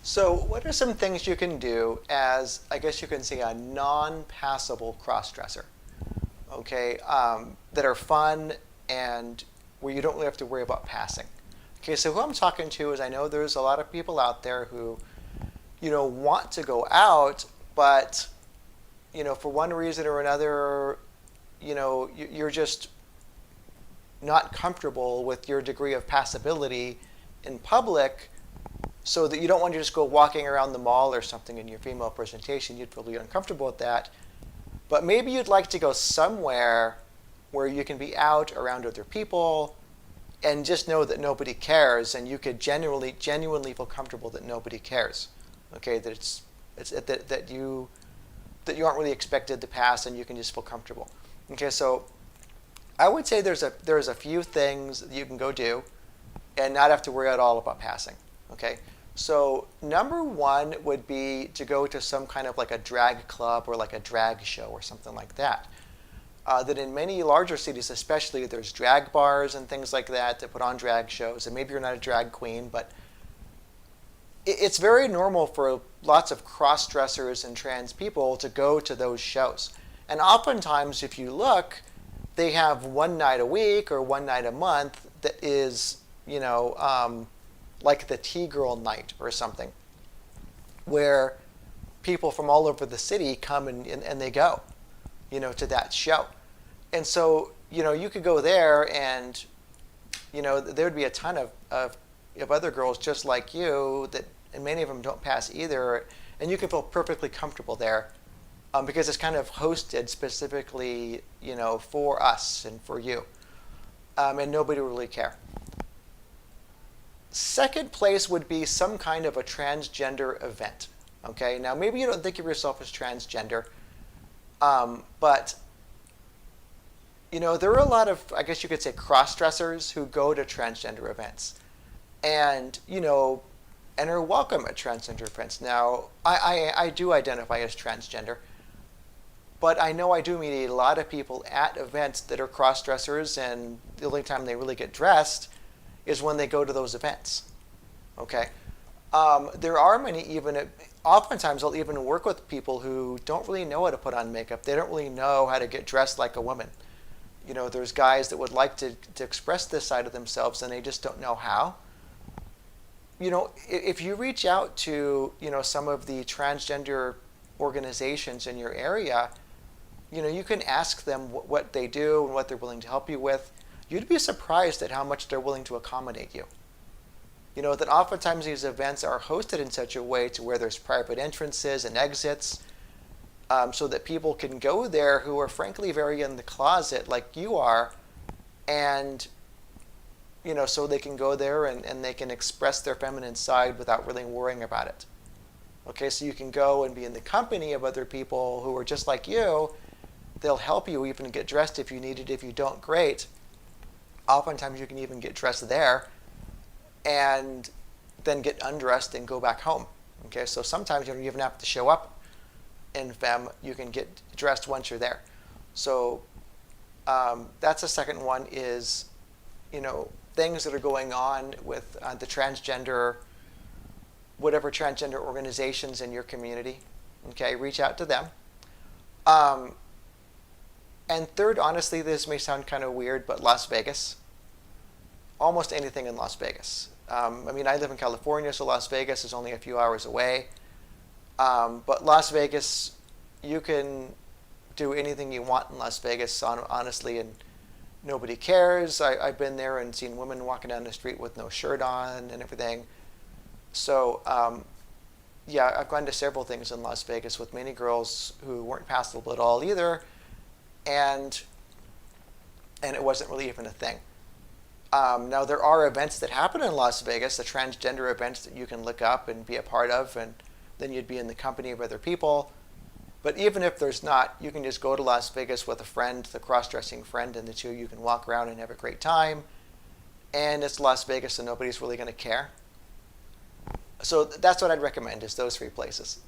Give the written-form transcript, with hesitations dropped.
So what are some things you can do as, I guess you can say, a non-passable cross-dresser, okay, that are fun and where you don't really have to worry about passing? Okay, so who I'm talking to is I know there's a lot of people out there who, want to go out, but, for one reason or another, you're just not comfortable with your degree of passability in public, so that you don't want to just go walking around the mall or something in your female presentation. You'd probably be uncomfortable with that. But maybe you'd like to go somewhere where you can be out around other people and just know that nobody cares, and you could genuinely feel comfortable that nobody cares. Okay, that you aren't really expected to pass, and you can just feel comfortable. Okay, so I would say there's a few things that you can go do and not have to worry at all about passing. Okay, so number one would be to go to some kind of like a drag club or like a drag show or something like that. That in many larger cities especially, there's drag bars and things like that that put on drag shows. And maybe you're not a drag queen, but it's very normal for lots of cross-dressers and trans people to go to those shows. And oftentimes, if you look, they have one night a week or one night a month that is, like the T-Girl night or something, where people from all over the city come and they go, to that show. And so, you could go there and, there would be a ton of other girls just like you and many of them don't pass either, and you can feel perfectly comfortable there because it's kind of hosted specifically, for us and for you, and nobody will really care. Second place would be some kind of a transgender event. Okay, now maybe you don't think of yourself as transgender, but there are a lot of, I guess you could say, cross-dressers who go to transgender events, and and are welcome at transgender events. Now, I do identify as transgender, but I know I do meet a lot of people at events that are cross-dressers, and the only time they really get dressed is when they go to those events. Okay, there are many oftentimes I'll even work with people who don't really know how to put on makeup. They don't really know how to get dressed like a woman. There's guys that would like to express this side of themselves and they just don't know how. If you reach out to, some of the transgender organizations in your area, you can ask them what they do and what they're willing to help you with. You'd be surprised at how much they're willing to accommodate you. That oftentimes these events are hosted in such a way to where there's private entrances and exits, so that people can go there who are frankly very in the closet like you are, and so they can go there and they can express their feminine side without really worrying about it. Okay, so you can go and be in the company of other people who are just like you. They'll help you even get dressed if you need it. If you don't, great. Oftentimes you can even get dressed there and then get undressed and go back home. Okay, so sometimes you don't even have to show up in femme. You can get dressed once you're there. So that's the second one is, things that are going on with the transgender, whatever transgender organizations in your community. Okay, reach out to them. And third, honestly, this may sound kind of weird, but Las Vegas. Almost anything in Las Vegas. I live in California, so Las Vegas is only a few hours away. But Las Vegas, you can do anything you want in Las Vegas, honestly, and nobody cares. I've been there and seen women walking down the street with no shirt on and everything. So, yeah, I've gone to several things in Las Vegas with many girls who weren't passable at all either. And it wasn't really even a thing. Now, there are events that happen in Las Vegas, the transgender events that you can look up and be a part of, and then you'd be in the company of other people. But even if there's not, you can just go to Las Vegas with a friend, the cross-dressing friend, and the two of you can walk around and have a great time. And it's Las Vegas, so nobody's really going to care. So that's what I'd recommend, is those three places.